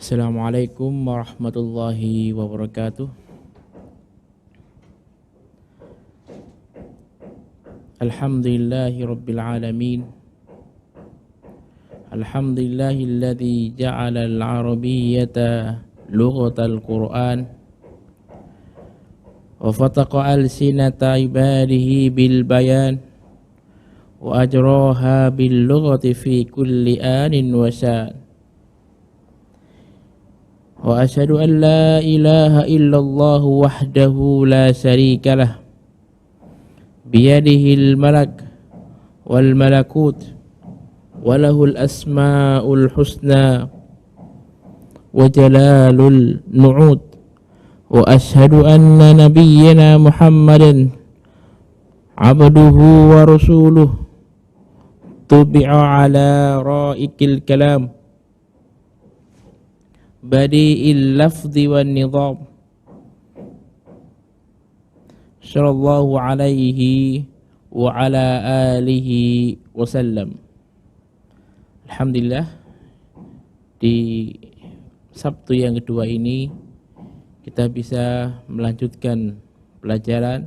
Assalamualaikum warahmatullahi wabarakatuh. Alhamdulillahi rabbil alamin. Alhamdulillahilladzi ja'ala al-arabiyyata lughatal Qur'an wa fataqa alsinata ibadihi bil bayan wa ajraha bil lughati fi kulli anin wa shan. Wa asyhadu an la ilaha illallah wahdahu la syarika lah biyadihil malak wal malakut walahul asmaul husna wa jalalul nu'ud. Wa asyhadu anna nabiyyana Muhammadan abduhu wa rasuluh tubi'a ala ra'ikil kalam badi'il lafzi wan nizam sallallahu alaihi wa ala alihi wasallam. Alhamdulillah, di Sabtu yang kedua ini kita bisa melanjutkan pelajaran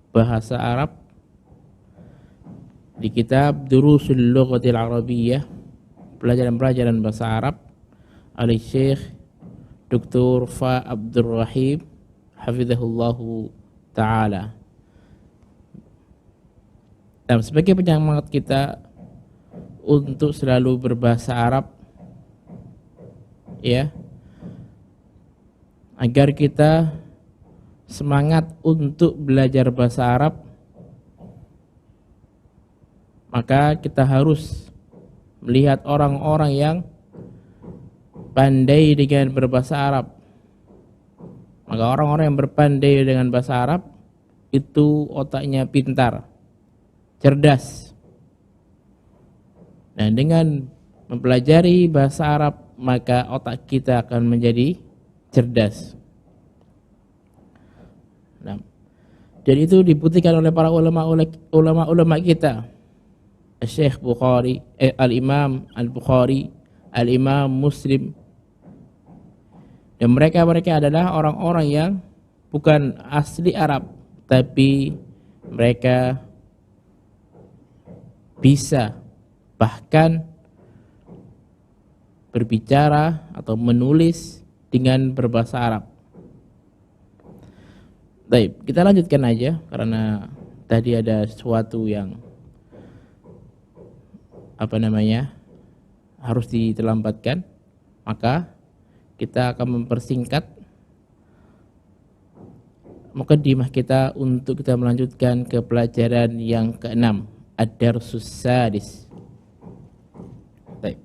bahasa Arab di kitab Durusul Lughatil Arabiyyah, pelajaran-pelajaran bahasa Arab oleh Syekh Dr. Fa Abdul Rahim hafizahullahu ta'ala. Dan sebagai penyemangat kita untuk selalu berbahasa Arab, ya, agar kita semangat untuk belajar bahasa Arab, maka kita harus melihat orang-orang yang pandai dengan berbahasa Arab. Maka orang-orang yang berpandai dengan bahasa Arab itu otaknya pintar, cerdas. Dan dengan mempelajari bahasa Arab, maka otak kita akan menjadi cerdas. Nah, dan itu dibuktikan oleh para ulama kita. Syekh Bukhari, Al-Imam Al-Bukhari, Al-Imam Muslim. Dan mereka adalah orang-orang yang bukan asli Arab, tapi mereka bisa bahkan berbicara atau menulis dengan berbahasa Arab. Baik, kita lanjutkan aja karena tadi ada sesuatu yang harus diterlambatkan, maka kita akan mempersingkat mukaddimah kita untuk kita melanjutkan ke pelajaran yang ke-6, Ad-Darsus Sadis. Baik.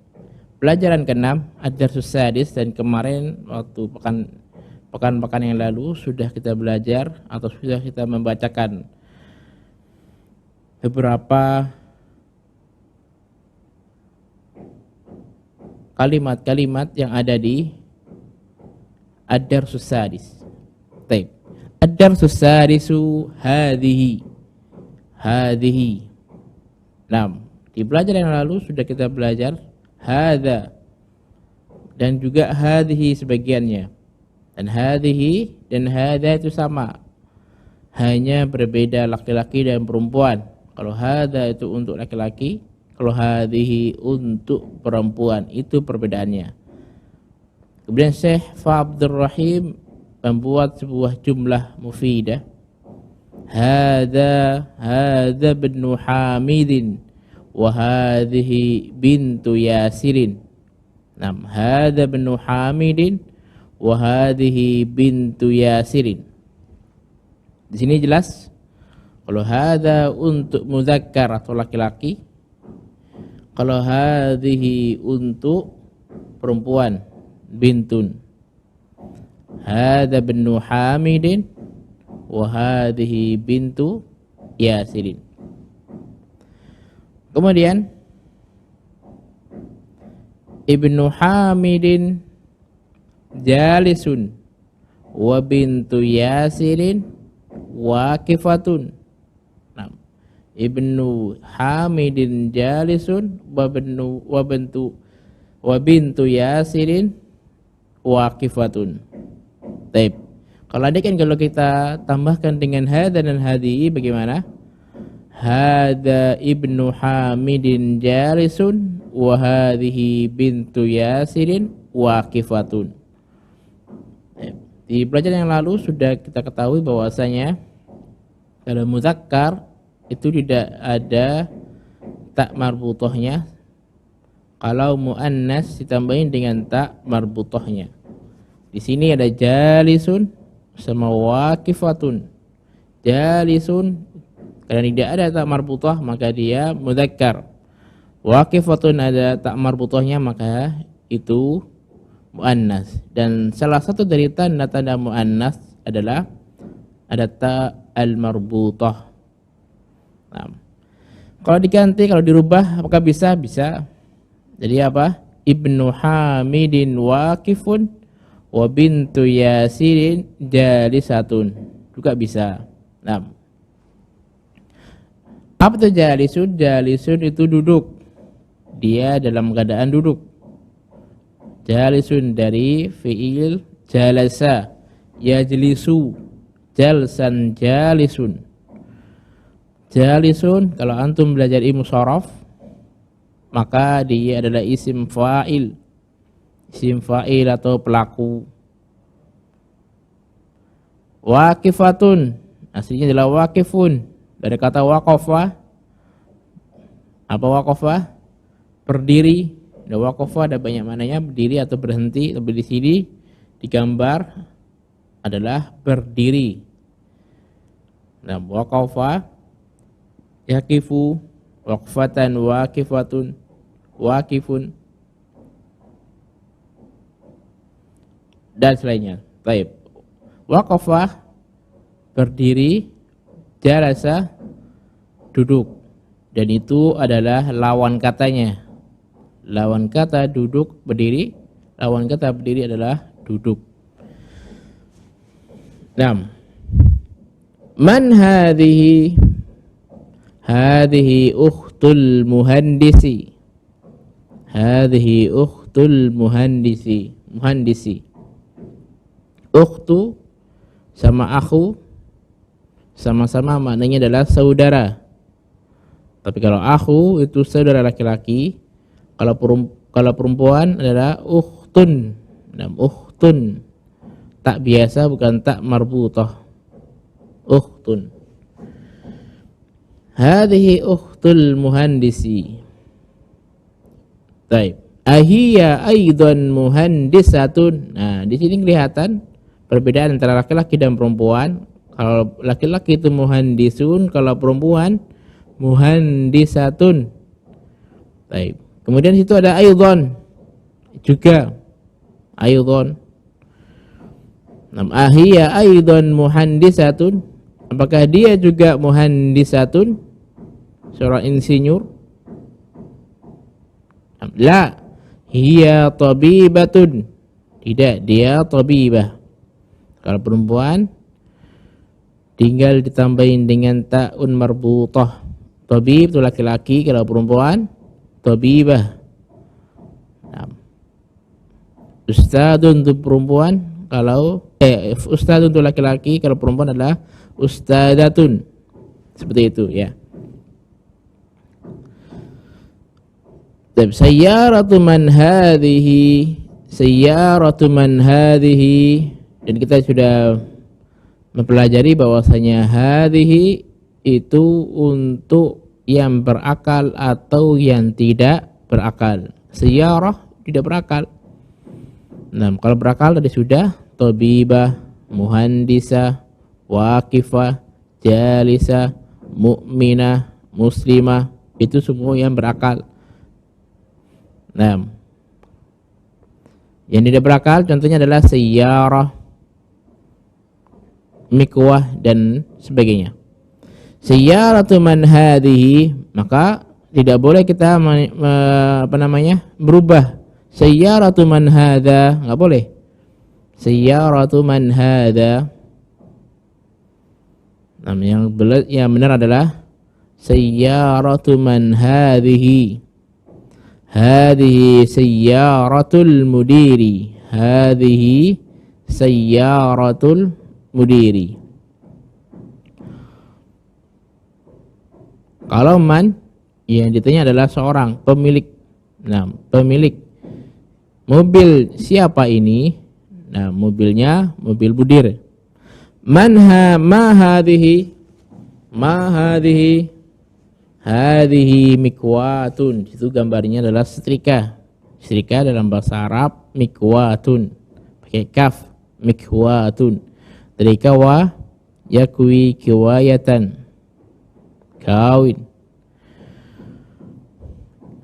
Pelajaran ke-6, Ad-Darsus Sadis, dan kemarin waktu pekan yang lalu sudah kita belajar atau sudah kita membacakan beberapa kalimat-kalimat yang ada di Ad-Darsus Sadis. Baik. Ad-Darsus Sadisu hadhihi. Nah, di pelajaran yang lalu sudah kita belajar hadza dan juga hadhihi sebagiannya. Dan hadhihi dan hadza itu sama, hanya berbeda laki-laki dan perempuan. Kalau hadza itu untuk laki-laki, kalau hadhihi untuk perempuan, itu perbedaannya. Kemudian Syekh Fa Abdul Rahim membuat sebuah jumlah mufidah. Hadza ibnu Hamidin wa hadhihi bintu Yasirin. Nah, hadza ibnu Hamidin wa hadhihi bintu Yasirin. Di sini jelas kalau hadza untuk muzakkar atau laki-laki, kalau hadhihi untuk perempuan, bintun. Hadza ibnu Hamidin wa hadhihi bintu Yasirin. Kemudian Ibnu Hamidin jalisun wa bintu Yasirin waqifatun. Nah, Ibnu Hamidin jalisun wa bintu Yasirin waqifatun. Baik. Kalau ada kan kalau kita tambahkan dengan hadza dan hadhihi bagaimana? Hadza ibnu Hamidin jalisun wa hadhihi bintu Yasirin waqifatun. Di pelajaran yang lalu sudah kita ketahui bahwasanya kalau muzakkar itu tidak ada tak marbutohnya. Kalau muannas ditambahin dengan tak marbutohnya. Di sini ada jalisun sama waqifatun. Jalisun karena tidak ada tak marbutoh maka dia mudzakkar. Waqifatun ada tak marbutohnya maka itu muannas. Dan salah satu dari tanda-tanda muannas adalah ada ta al marbutoh. Nah, kalau diganti, kalau dirubah apakah bisa? Bisa. Jadi apa? Ibnu Hamidin waqifun wa bintu Yasirin jalisatun. Juga bisa. Nah, apa itu jalisun? Jalisun itu duduk. Dia dalam keadaan duduk. Jalisun dari fi'il jalasa yajlisu jalsan jalisun. Jalisun kalau antum belajar ilmu sharaf maka dia adalah isim fa'il. Isim fa'il atau pelaku. Waqifatun aslinya adalah waqifun. Dari kata waqafa. Apa waqafa? Berdiri. Dan waqafa ada banyak maknanya, berdiri atau berhenti. Tapi di sini digambar adalah berdiri. Nah, waqafa yaqifu waqfatan waqifatun waqifun dan selainnya. Baik. Waqafa berdiri, jalasa duduk. Dan itu adalah lawan katanya. Lawan kata duduk berdiri, lawan kata berdiri adalah duduk. 6. Man hadhihi? Hadhihi ukhtul muhandisi. Hadhihi ukhtul muhandisi. Muhandisi. Ukhtu sama akhu sama-sama maknanya adalah saudara. Tapi kalau akhu itu saudara laki-laki, kalau perempuan adalah ukhtun. Nah, ukhtun. Tak biasa bukan tak marbutah. Ukhtun. Hadhihi ukhtul muhandisi. Baik. Ahiya aidan muhandisatun. Nah, di sini kelihatan perbedaan antara laki-laki dan perempuan. Kalau laki-laki itu muhandisun, kalau perempuan muhandisatun. Baik. Kemudian situ ada aidan juga. Aidan. Nam ahiya aidan muhandisatun. Apakah dia juga muhandisatun? Seorang insinyur? La. Hiya tabibatun. Tidak, dia tabibah. Kalau perempuan tinggal ditambahin dengan ta'un marbutah. Tabib itu laki-laki, kalau perempuan tabibah. Nah. Ustadun untuk perempuan, kalau ustadun untuk laki-laki, kalau perempuan adalah ustadatun. Seperti itu ya. Sayyaratu man hadhihi. Sayyaratu man hadhihi. Dan kita sudah mempelajari bahwasanya hadhihi itu untuk yang berakal atau yang tidak berakal. Sayyarah tidak berakal. Nah, kalau berakal tadi sudah tabibah, muhandisah, waqifah, jalisah, mu'minah, muslimah, itu semua yang berakal. Nah, yang tidak berakal contohnya adalah sayyarah, mikwah dan sebagainya. Sayyaratu man hadhihi, maka tidak boleh kita berubah. Sayyaratu man hadha, enggak boleh. Sayyaratu man hadha. Nah, yang benar adalah sayyaratu man hadhihi. Hadhihi sayyaratul mudiri. hadhihi sayyaratul mudiri. Kalau man yang ditanya adalah seorang pemilik. Nah, pemilik mobil siapa ini? Nah, mobilnya mobil Budir. Ma hadhihi? Ma hadhihi? Hadhihi mikwatun. Itu gambarnya adalah setrika. Setrika dalam bahasa Arab mikwatun. Pakai kaf, mikwatun. Dari kawa yakwi kiwayatan. Kawin.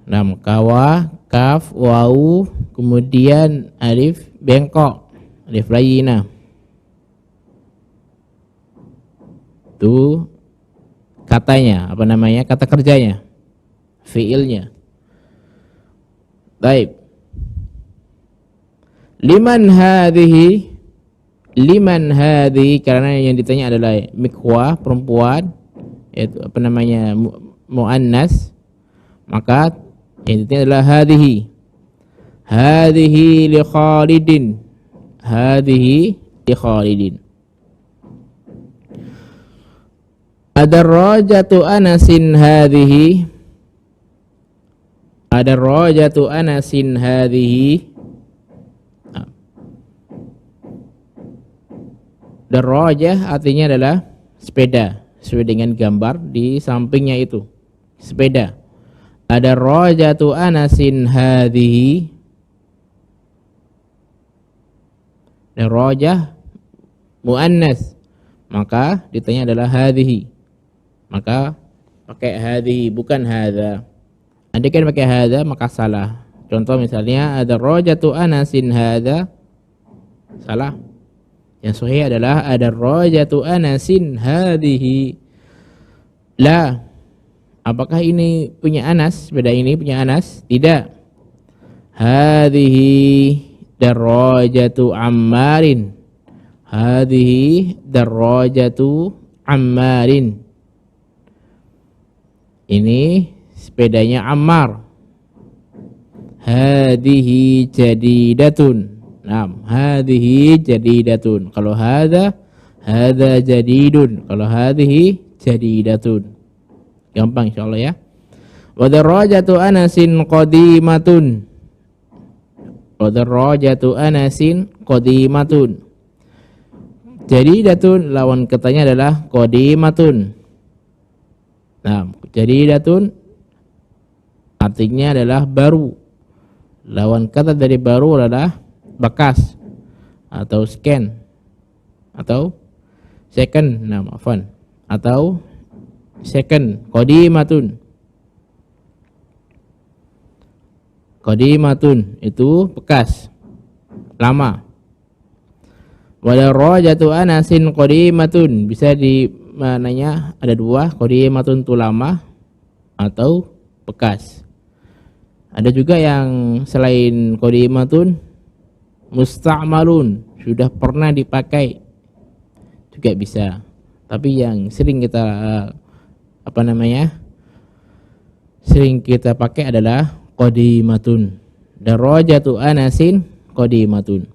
Nam kawa, kaf, wawu, kemudian alif bengkok, alif layina. Itu katanya, apa namanya? Kata kerjanya, fiilnya. Baik. Liman hadhihi? Liman hadhihi, karena yang ditanya adalah mikwah, perempuan, yaitu apa namanya? Muannas, maka yang ditanya adalah hadhihi. Hadhihi li Khalidin. Hadhihi li Khalidin. Adarrajatu Anasin hadhihi. Adarrajatu Anasin hadhihi. Darrajah artinya adalah sepeda, sesuai dengan gambar di sampingnya itu. Sepeda. Adarrajatu Anasin hadhihi. Darrajah muannas, maka ditanya adalah hadhihi. Maka pakai hadhihi, bukan hadza. Andai kan pakai hadza maka salah. Contoh misalnya adarrajatu Anasin hadza, salah. Yang sahih adalah adarrajatu Anasin hadhihi. La, apakah ini punya Anas? Sepeda ini punya Anas? Tidak. Hadhihi darrajatu Ammarin. Hadhihi darrajatu Ammarin. Ini sepedanya Ammar. Hadhihi jadidatun. Naam, hadhihi jadidatun. Kalau hadza jadidun. Kalau hadhihi jadidatun. Gampang insyaallah ya. Wa darajatu Anasin qadimatun. Wa darajatu Anasin qadimatun. Jadidatun lawan katanya adalah qadimatun. Nah, jadidatun artinya adalah baru. Lawan kata dari baru adalah bekas atau scan atau second. Nah, maafan. Atau second, qadimatun. Qadimatun itu bekas, lama. Wa darajatu Anasin qadimatun, bisa di mananya ada dua, qadimatun itu lama atau bekas. Ada juga yang selain qadimatun musta'malun, sudah pernah dipakai juga bisa. Tapi yang sering kita sering kita pakai adalah qadimatun. Darajatu Anasin qadimatun.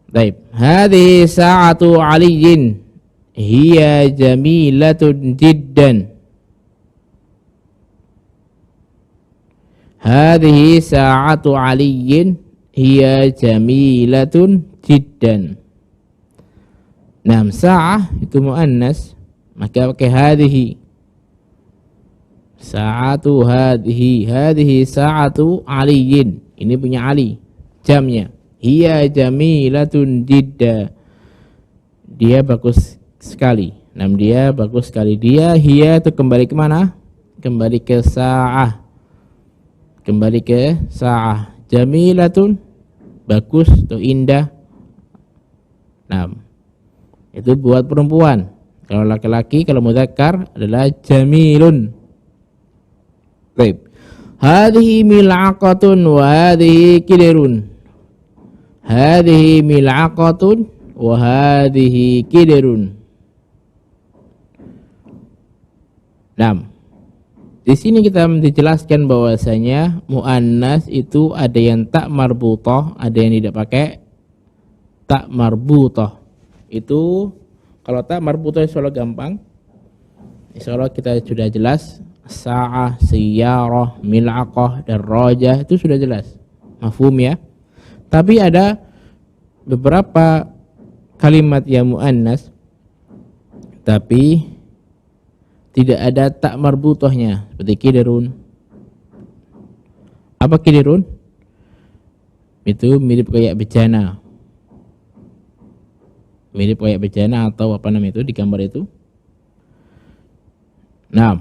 Baik, hadhihi sa'atu Aliyin hiya jamilatun jiddan. Hadhihi sa'atu Aliyin hiya jamilatun jiddan. Nah, sa'ah itu muannas, maka pakai hadhihi. Sa'atu hadhihi. Hadhihi sa'atu Aliyin. Ini punya Ali, jamnya. Hiya jamilatun jidda. Dia bagus sekali. Dia bagus sekali. Dia, hiya itu kembali ke mana? Kembali ke sa'ah. Kembali ke sa'ah. Jamilatun, bagus atau indah. Nah, itu buat perempuan. Kalau laki-laki, kalau mudzakkar adalah jamilun. Baik. Hadhihi mil'aqatun wa hadhihi kidirun. Hadhihi mil'aqatun wa hadhihi kidirun. Nah, Di sini kita dijelaskan bahwasanya muannas itu ada yang tak marbutah, ada yang tidak pakai tak marbutah. Itu kalau tak marbutah insyaallah gampang. Insyaallah kita sudah jelas. Sa'ah, siyarah, mil'aqah, dan rajah itu sudah jelas. Mafhum ya? Tapi ada beberapa kalimat yang muannas tapi tidak ada tak marbutahnya, seperti kidirun. Apa kidirun? Itu mirip kayak bejana. Mirip kayak bejana atau apa namanya itu di gambar itu. Nah,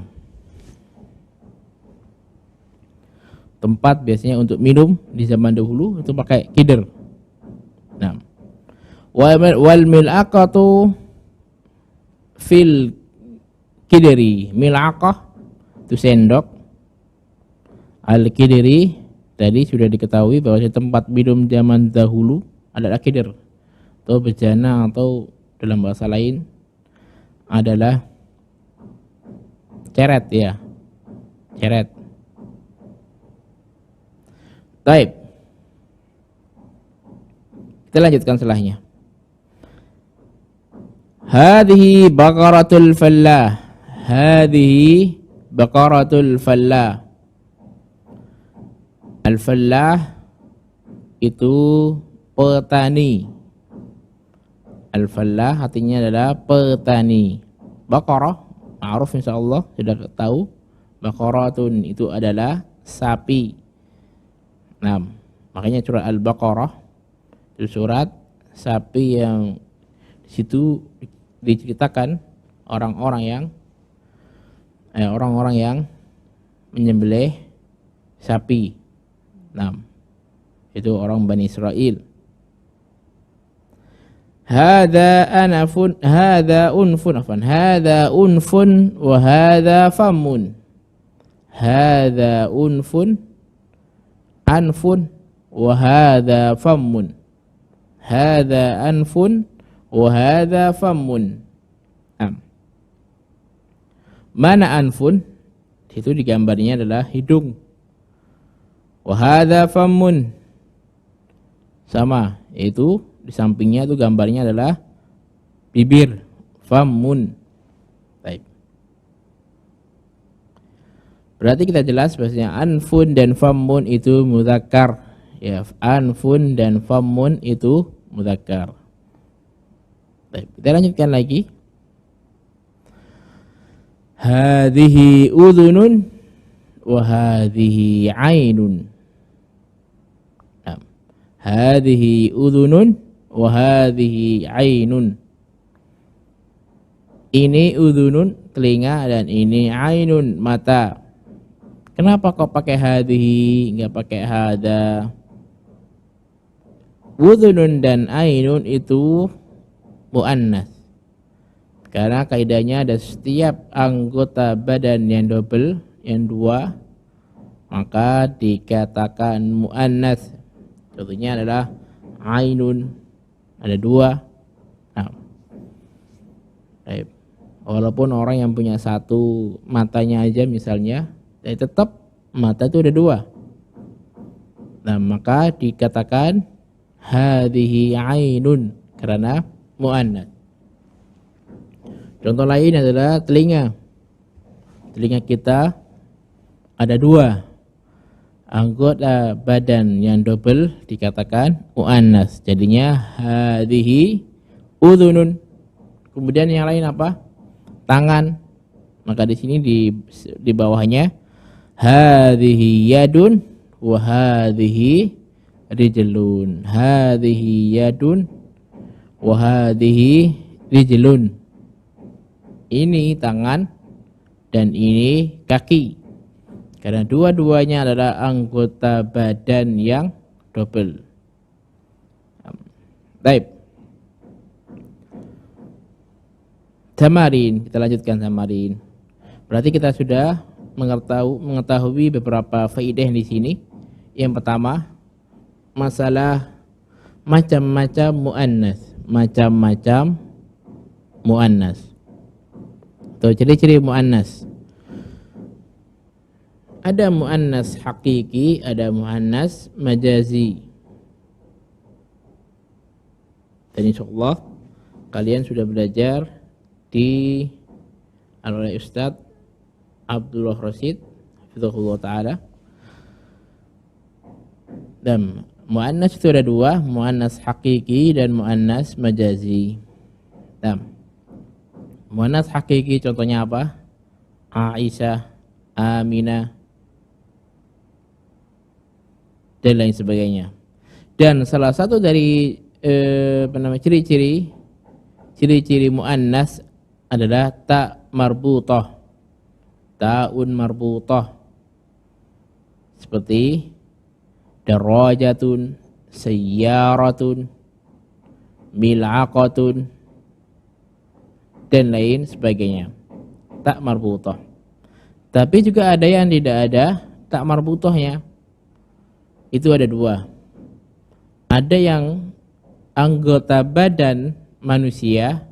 tempat biasanya untuk minum di zaman dahulu itu pakai kidir. Nah, wal mil'aqatu fil kidiri, mil'aqah itu sendok, al kidiri tadi sudah diketahui bahwa tempat minum zaman dahulu adalah kidir atau bejana, atau dalam bahasa lain adalah ceret ya, ceret. Baik, kita lanjutkan setelahnya. Hadhihi baqaratul fallah. Hadhihi baqaratul fallah. Al-fallah itu petani. Al-fallah artinya adalah petani. Baqarah ma'ruf insyaallah sudah tahu. Baqaratun itu adalah sapi. Nah, makanya surat Al-Baqarah itu surat sapi yang di situ diceritakan orang-orang yang menyembelih sapi. Nah, itu orang Bani Israel. Hadza anfun wa hadza famun. Hadza anfun wa hadza famun. Hadza anfun wa hadza famun. Mana anfun? Itu digambarnya adalah hidung. Wa hadza famun. Sama, yaitu di sampingnya itu gambarnya adalah bibir, famun. Baik. Berarti kita jelas bahwasanya anfun dan famun itu mudzakkar. Ya, anfun dan famun itu mudzakkar. Baik, kita lanjutkan lagi. Hadhihi udhunun wa hadhihi ainun. Nah, hadhihi udhunun wa hadhihi ainun. Ini udhunun telinga dan ini ainun mata. Kenapa kok pakai hadhihi enggak pakai hadza? Udhunun dan ainun itu muannas. Karena kaidahnya ada setiap anggota badan yang double, yang dua, maka dikatakan muannas. Contohnya adalah ainun, ada dua. Nah, walaupun orang yang punya satu matanya aja misalnya, tetap mata itu ada dua. Nah, maka dikatakan hadhihi ainun karena muannas. Contoh lain adalah telinga. Telinga kita ada dua. Anggota badan yang double dikatakan muannas. Jadinya hadhihi udhunun. Kemudian yang lain apa? Tangan. Maka di sini di bawahnya hadhihi yadun wa hadhihi rijlun. Hadhihi yadun wa hadhihi rijlun. Ini tangan dan ini kaki. Karena dua-duanya adalah anggota badan yang double. Baik. Tamarin, kita lanjutkan tamarin. Berarti kita sudah mengetahui beberapa faedah di sini. Yang pertama, masalah macam-macam muannas, macam-macam muannas. Atau ciri-ciri muannas. Ada muannas hakiki, ada muannas majazi. Dan insyaallah kalian sudah belajar di oleh Ustadz Abdullah Rasid hafizahullah taala. Dan muannas itu ada dua, muannas hakiki dan muannas majazi. Dan muannas hakiki contohnya apa? Aisyah, Aminah, dan lain sebagainya. Dan salah satu dari ciri-ciri muannas adalah ta marbutah, taun marbutah, seperti darajatun, sayyaratun, mil'aqatun, dan lain sebagainya. Tak marbutah. Tapi juga ada yang tidak ada tak marbutahnya. Itu ada dua. Ada yang anggota badan manusia,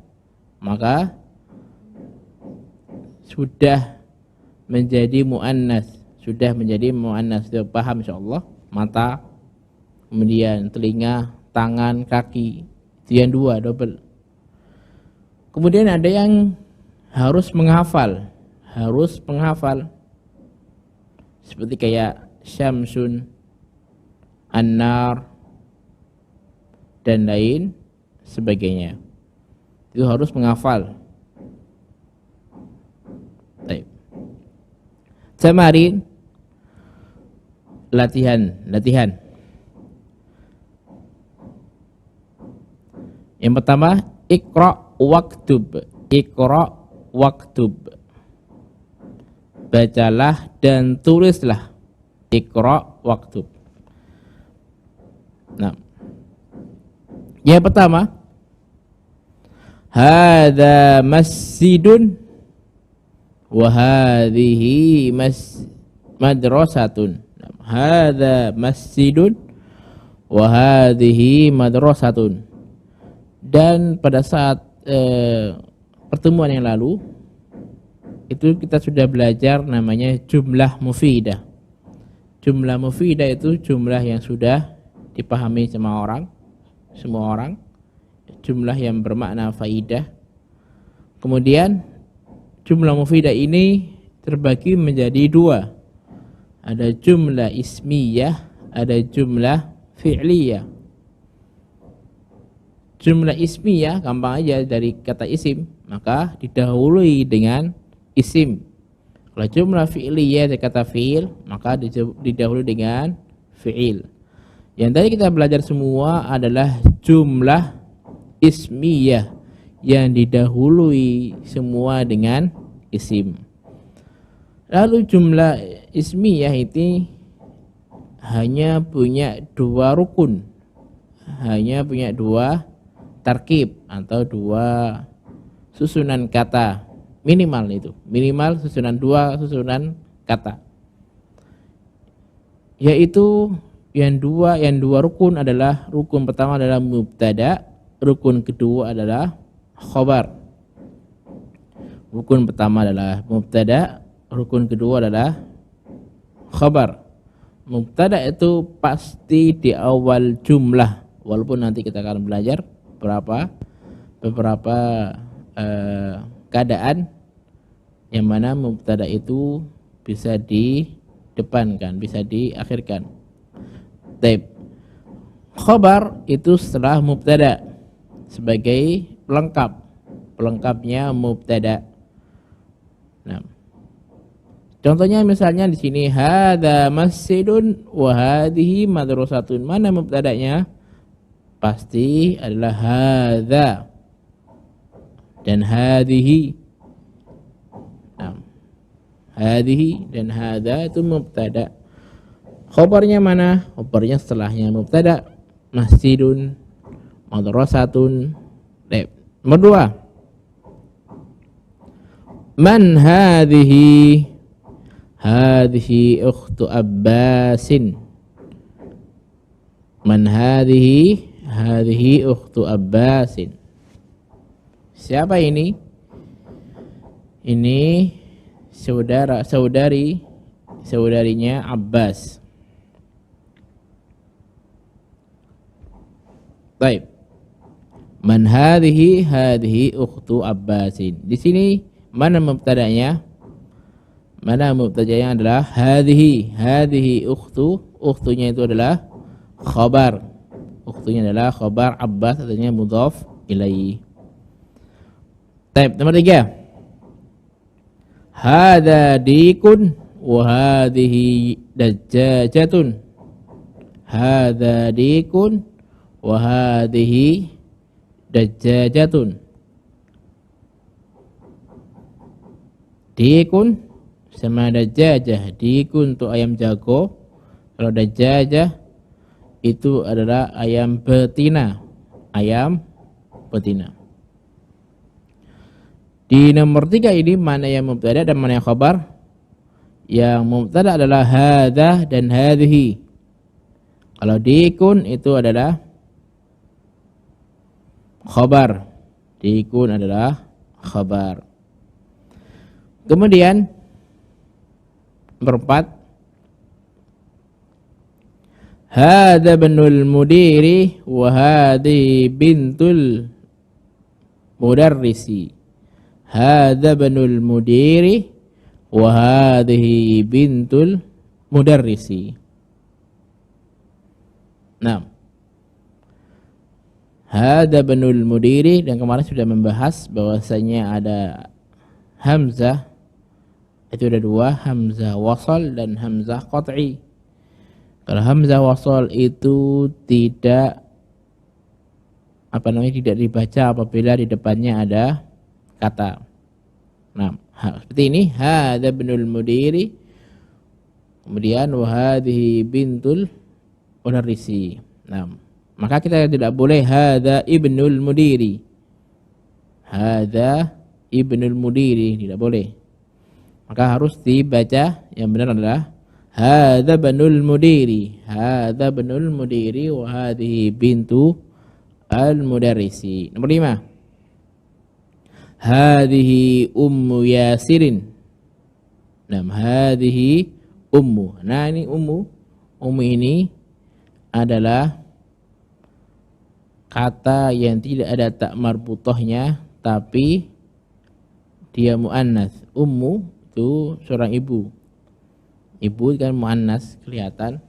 maka sudah menjadi muannas, sudah menjadi muannas. Sudah paham insyaallah? Mata, kemudian telinga, tangan, kaki, itu yang dua, double. Kemudian ada yang harus menghafal, seperti kayak syamsun, an-nar, dan lain sebagainya. Itu harus menghafal. Baik. Tamarin, latihan. Yang pertama, iqra waktub. Bacalah dan tulislah. Iqra waktub. Nah, yang pertama, hadza masjidun wa hadhihi madrasatun. Hadza masjidun wa hadhihi madrasatun. Dan pada saat pertemuan yang lalu itu kita sudah belajar namanya jumlah mufidah. Jumlah mufidah itu jumlah yang sudah dipahami semua orang, jumlah yang bermakna faidah. Kemudian jumlah mufidah ini terbagi menjadi dua. Ada jumlah ismiyah, ada jumlah fi'liyah. Jumlah ismiyah gampang aja, dari kata isim, maka didahului dengan isim. Kalau jumlah fi'liyah dari kata fi'il, maka didahului dengan fi'il. Yang tadi kita belajar semua adalah jumlah ismiyah yang didahului semua dengan isim. Lalu jumlah ismiyah itu hanya punya dua rukun, hanya punya dua tarkib atau dua susunan kata minimal. Itu minimal dua susunan kata, yaitu yang dua rukun adalah, rukun pertama adalah mubtada, rukun kedua adalah khobar. Rukun pertama adalah mubtada, rukun kedua adalah khobar. Mubtada itu pasti di awal jumlah, walaupun nanti kita akan belajar beberapa keadaan yang mana mubtada itu bisa didepankan, bisa diakhirkan. Taib. Khobar itu setelah mubtada sebagai pelengkapnya mubtada. Nah, contohnya misalnya di sini hadza masjidun wa hadhihi madrasatun. Mana mubtadanya? Pasti adalah hadza dan hadhihi. Nah, hadhihi dan hadza itu mubtada. Khabarnya mana? Khabarnya setelahnya mubtada. Masjidun, madrasatun. Nomor dua, man hadhihi? Hadhihi ukhtu Abbasin. Man hadhihi? Hadhihi ukhtu Abbasin. Siapa ini? Ini saudari saudarinya Abbas. Baik. Man hadhihi? Hadhihi ukhtu Abbasin. Di sini mana mubtada'nya? Mana mubtada'nya adalah hadhihi. Hadhihi ukhtu. Ukhtunya itu adalah khabar. Ukhtunya adalah khabar Abbas, artinya mudhaf ilaih. Baik, nomor 3. Hadza dikun wa hadhihi dajjajatun. Hadza dikun wa hadhihi dajjajatun. Dikun sama dajjajah. Dikun untuk ayam jago. Kalau dajjajah itu adalah ayam betina. Ayam betina. Di nomor 3 ini mana yang mubtada dan mana yang khabar? Yang mubtada adalah hadza dan hadhihi. Kalau dikun itu adalah khabar. Dikun adalah khabar. Kemudian nomor 4. Hadza ibnul mudiri wa hadhihi bintul mudarrisi. Hadza ibnul mudiri wa hadhihi bintul mudarrisi. Nah, hadza ibnul mudiri, dan kemarin sudah membahas bahwasanya ada hamzah, itu ada 2, hamzah wasal dan hamzah qat'i. Kalau hamzah wasal itu tidak tidak dibaca apabila di depannya ada kata. Nah, seperti ini, hadza ibnul mudiri, kemudian wa hadhihi bintul mudarrisi. Nah, maka kita tidak boleh hadza ibnul mudiri. Hadza ibnul mudiri, tidak boleh. Maka harus dibaca yang benar adalah hadza ibnul mudiri. Hadza ibnul mudiri wa hadhihi bintu al mudarrisi. Nomor 5. Hadhihi ummu Yasirin. Nah, hadhihi ummu. Nah, ini ummu. Ummu ini adalah kata yang tidak ada tak marbutohnya, tapi dia muannas. Ummu itu seorang ibu. Ibu kan muannas, kelihatan.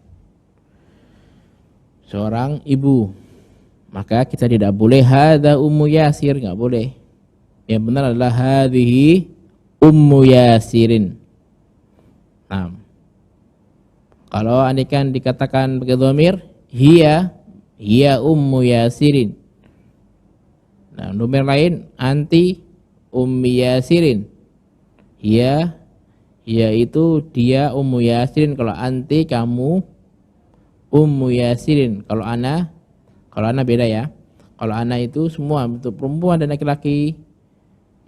Seorang ibu. Maka kita tidak boleh hadza ummu Yasir, enggak boleh. Yang benar adalah hadhihi ummu Yasirin. Nah, kalau andaikan dikatakan pakai dhamir, hiya ummu Yasirin. Nah, dhamir lain, anti ummi Yasirin. Hiya itu dia ummu Yasirin. Kalau anti, kamu ummu Yasirin. Kalau ana beda ya. Kalau ana itu semua untuk perempuan dan laki-laki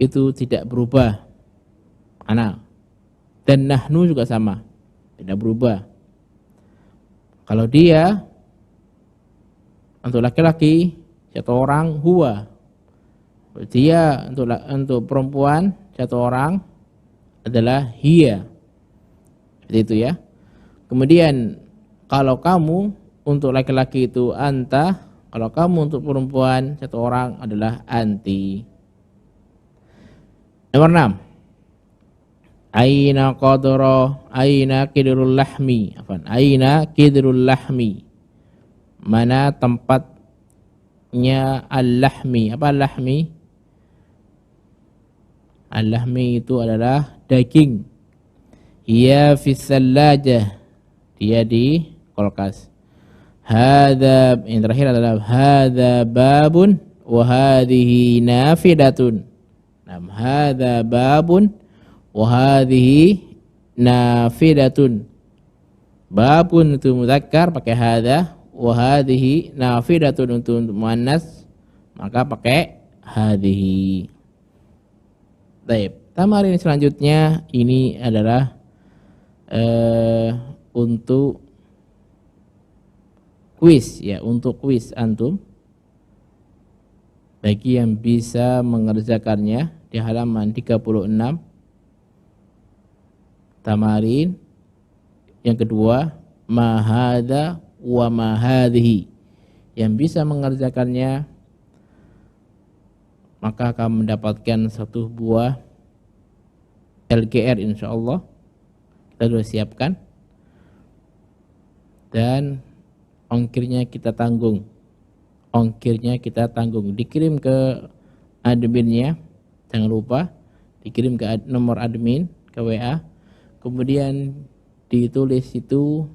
itu tidak berubah. Ana. Dan nahnu juga sama, tidak berubah. Kalau dia untuk laki-laki, satu orang, huwa. Dia untuk perempuan, satu orang adalah hiya. Seperti itu ya. Kemudian kalau kamu untuk laki-laki itu anta, kalau kamu untuk perempuan satu orang adalah anti. Nomor 6. Aina kidrul lahmi. Aina kidrul lahmi. Mana tempatnya al-lahmi? Apa al-lahmi? Al-lahmi itu adalah daging. Ia fis sallajah. Dia di kulkas. Hadza, yang terakhir adalah hadza babun wa hadhihi nafidatun. Nah, hadza babun wa hadhihi nafidatun. Babun itu muzakkar pakai hadza, wa hadhihi nafidatun untuk muannas maka pakai hadhihi. Baik, tamarin selanjutnya ini adalah untuk kuis ya, untuk kuis antum. Bagi yang bisa mengerjakannya di halaman 36. Tamarin Yang kedua, ma hadza wa ma hadhihi. Yang bisa mengerjakannya maka akan mendapatkan satu buah LGR insyaallah. Kita sudah siapkan. Dan ongkirnya kita tanggung. Dikirim ke adminnya, jangan lupa dikirim ke nomor admin, ke WA. Kemudian ditulis itu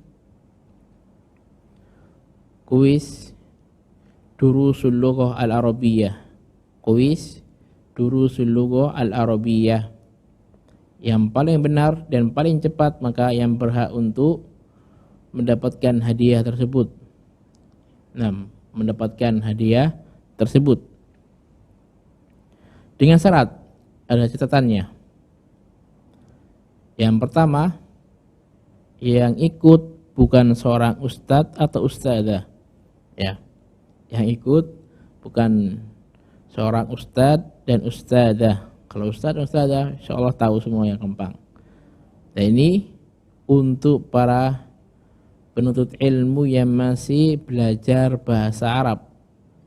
kuis Durusul Lughah Al-Arabiyyah. Kuis Durusul Lughah Al-Arabiyyah. Yang paling benar dan paling cepat maka yang berhak untuk mendapatkan hadiah tersebut. Nah, mendapatkan hadiah tersebut. Dengan syarat, ada catatannya. Yang pertama, yang ikut bukan seorang ustadz atau ustadzah. Ya. Yang ikut bukan seorang ustadz dan ustadzah. Kalau ustadz dan ustadzah insyaallah tahu semua yang gampang. Dan ini untuk para penuntut ilmu yang masih belajar bahasa Arab,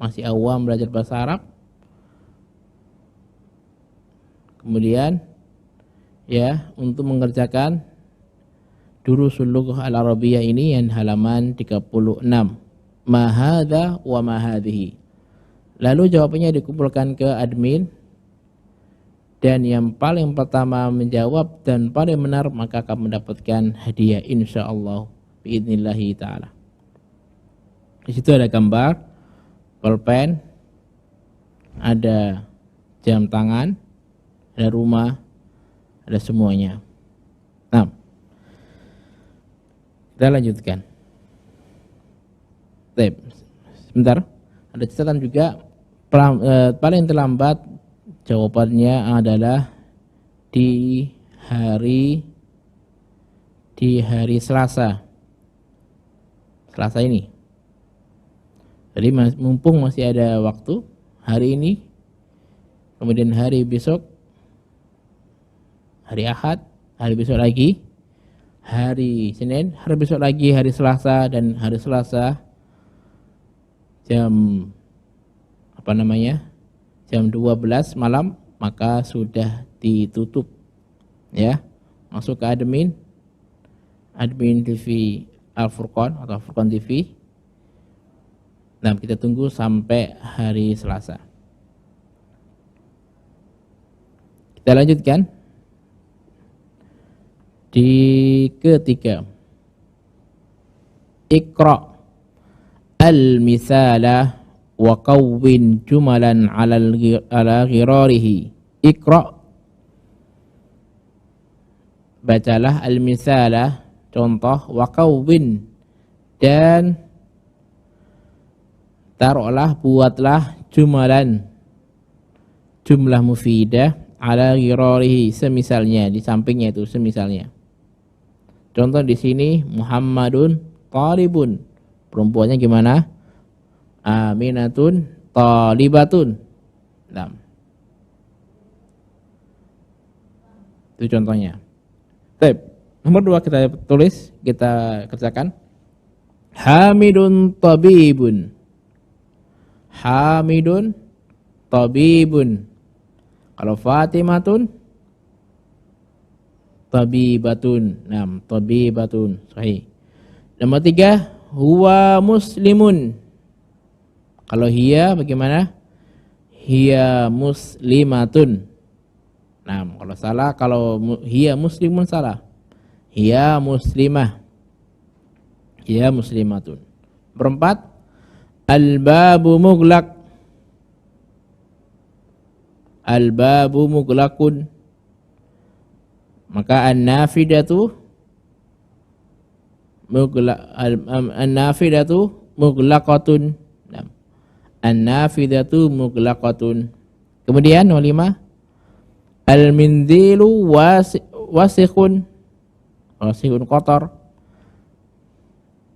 masih awam belajar bahasa Arab. Kemudian ya, untuk mengerjakan Durusul Lughah Al-Arabiyyah ini yang halaman 36. Ma hadza wa ma hadhihi. Lalu jawabannya dikumpulkan ke admin, dan yang paling pertama menjawab dan paling benar maka akan mendapatkan hadiah insyaallah biidznillah taala. Di situ ada gambar, pulpen, ada jam tangan, ada rumah, ada semuanya. Nah, kita lanjutkan. Sebentar, ada catatan juga. Paling terlambat jawabannya adalah di hari Selasa ini. Jadi mumpung masih ada waktu, hari ini, kemudian hari besok, hari Ahad, hari besok lagi, hari Senin, hari besok lagi, hari Selasa, dan hari Selasa jam jam 12 malam maka sudah ditutup, ya. Masuk ke admin TV Al-Furqan atau Furqan TV. Nah, kita tunggu sampai hari Selasa. Kita lanjutkan di ketiga. Iqra al-misala wa qawwin jumalan ala ghirarihi. Iqra, bacalah al-misalah, contoh, wa qawwin, dan taruhlah, buatlah jumalan, jumlah mufidah, ala ghirarihi, semisalnya, di sampingnya itu semisalnya. Contoh di sini Muhammadun talibun, perempuannya gimana? Aminatun talibatun. Nah, itu contohnya. Nomor 2 kita tulis, kita kerjakan. Hamidun tabibun. Hamidun tabibun. Kalau Fatimatun tabibatun. Nah, tabibatun, sahih. Nomor 3, huwa muslimun. Kalau hiya bagaimana? Hiya muslimatun. Nah, kalau salah, kalau hiya muslimun salah. Hiya muslimah. Hiya muslimatun. Berempat, al-babu mughlaq. Al-babu mughlaqun. Maka an-nafidatu an-nafidatu mughlaqatun. An-nafidatu mughlaqatun. Kemudian nomor 5, al-minzilu wasikhun. Wasikhun kotor.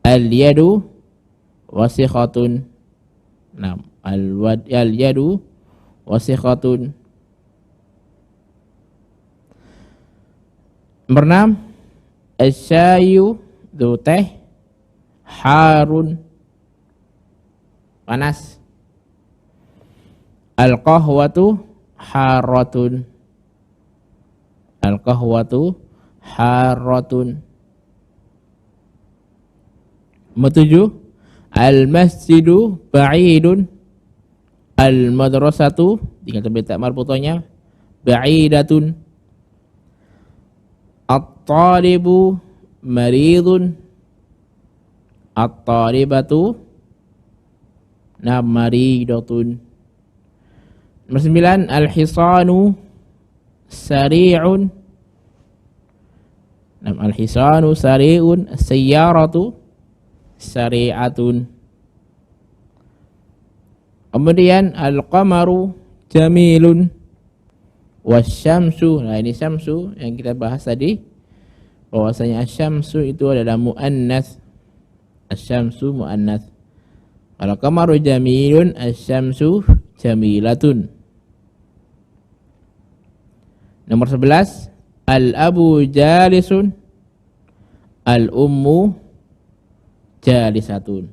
Al-yadu wasikhatun. Nah, al-yadu wasikhatun. Nomor 6, asyayu Dhu teh, harun panas. Al-qahwatu haratun. Al-qahwatu haratun. Nomor 7, al-masjidu ba'idun. Al-madrasatu, tinggal tambah tak marbutonya, ba'idatun. At-talibu maridun. At-talibatu maridatun. Nomor 9, al-hisanu sari'un. Al-hisanu sari'un. As-sayyaratu sari'atun. Kemudian al-qamaru jamilun. Wasyamsu, nah ini syamsu yang kita bahas tadi, bahwasanya asyamsu itu adalah muannas. Asyamsu muannas. Al-qamaru jamilun, asyamsu jamilatun. Nomor 11, al-abu jalisun. Al-ummu jalisatun.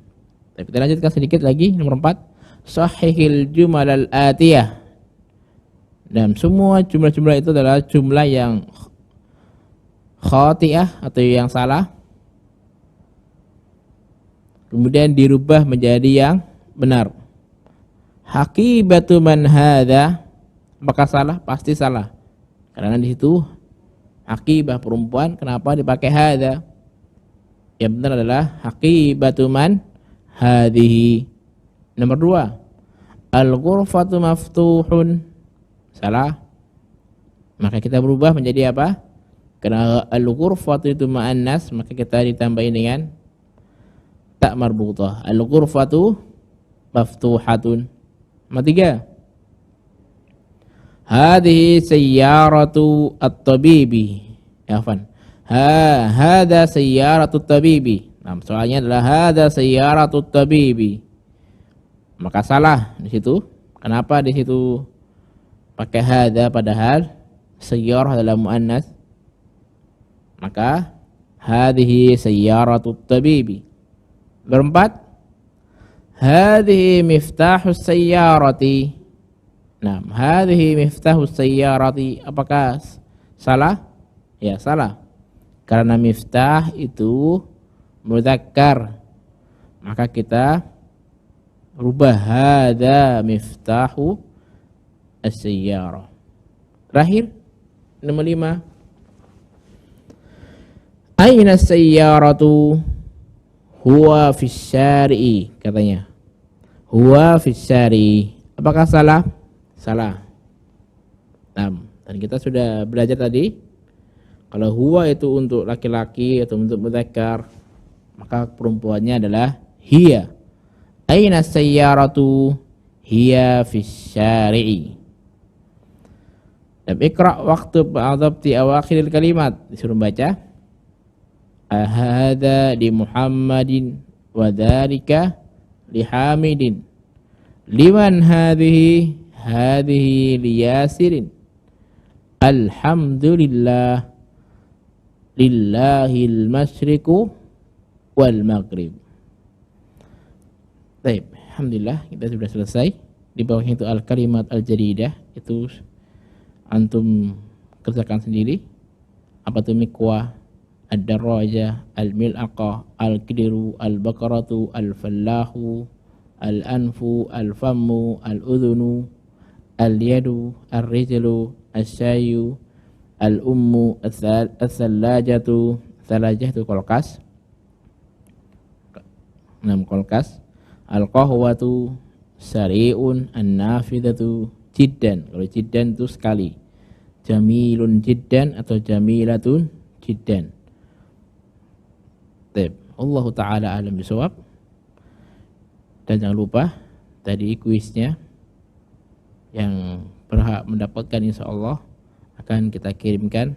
Tapi kita lanjutkan sedikit lagi. Nomor 4, sahihil jumal al-atiyah. Dan semua jumlah-jumlah itu adalah jumlah yang khati'ah atau yang salah, kemudian dirubah menjadi yang benar. Hakibatu man hadha, apakah salah? Pasti salah. Karena di situ hakibah perempuan, kenapa dipakai hadha? Yang benar adalah hakibatu man hadhihi. Nomor 2, al-ghurfatu maftuhun. Salah. Maka kita berubah menjadi apa? Karena al-ghurfatu itu muannas, maka kita ditambahin dengan tak marbutah. Al-ghurfatu maftuhatun. Nomor 3, hadhihi sayyaratu at-tabibi. Afwan. Hadha sayyaratu at-tabibi. Nah, soalnya adalah hadha sayyaratu at-tabibi. Maka salah di situ. Kenapa di situ pakai hadza padahal sayyarah adalah muannas? Maka hadhihi sayyaratut tabibi. Berempat, hadhihi miftahus sayyarati. Nah, hadhihi miftahus sayyarati, apakah salah? Ya, salah. Karena miftah itu mudzakkar. Maka kita rubah hadza miftahu as-sayyarah. Terakhir, nomor 5, aina as-sayyaratu? Huwa fis syari'i, katanya. Huwa fis syari'i. Apakah salah? Salah. Dan kita sudah belajar tadi, kalau huwa itu untuk laki-laki atau untuk mudzakkar, maka perempuannya adalah hiya. Aina as-sayyaratu? Hiya fis syari'i. Dan ikra waktu ba'dabti awakhiril kalimat, disuruh baca ahada li Muhammadin wa dzalika li Hamidin. Liman hadhihi? Hadhihi li Yasirin. Alhamdulillah lillahil masyriqu wal maghrib. Baik, alhamdulillah kita sudah selesai. Di bawahnya itu al-kalimat al-jadidah, itu antum kerjakan sendiri. Apa itu miqwa, ad-darajah, al-mil'aqah, al-qidru, al-baqaratu, al-fallahu, al-anfu, al-fammu, al-udhunu, al-yadu, al-rijlu, al-syayu, al-ummu, al-thallajatu. Thalajah itu kolkas, 6 kolkas. Al-qahwatu sari'un, an-nafidatu jiddan. Kalau jiddan itu sekali. Jamilun jiddan atau jamilatun jiddan. Baik, Allah taala alam bisawab. Dan jangan lupa tadi kuisnya yang berhak mendapatkan insyaallah akan kita kirimkan.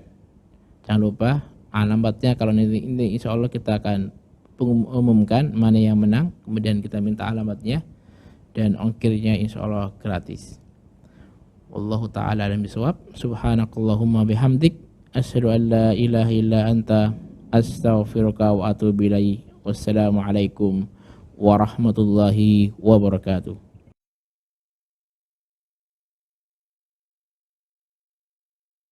Jangan lupa alamatnya, kalau nanti insyaallah kita akan umumkan mana yang menang, kemudian kita minta alamatnya dan ongkirnya insyaallah gratis. Wallahu taala alam bisawab. Subhanakallahumma bihamdik asyhadu an la ilaha illa anta astaghfiruka wa atubu ilaik. Wassalamualaikum warahmatullahi wabarakatuh.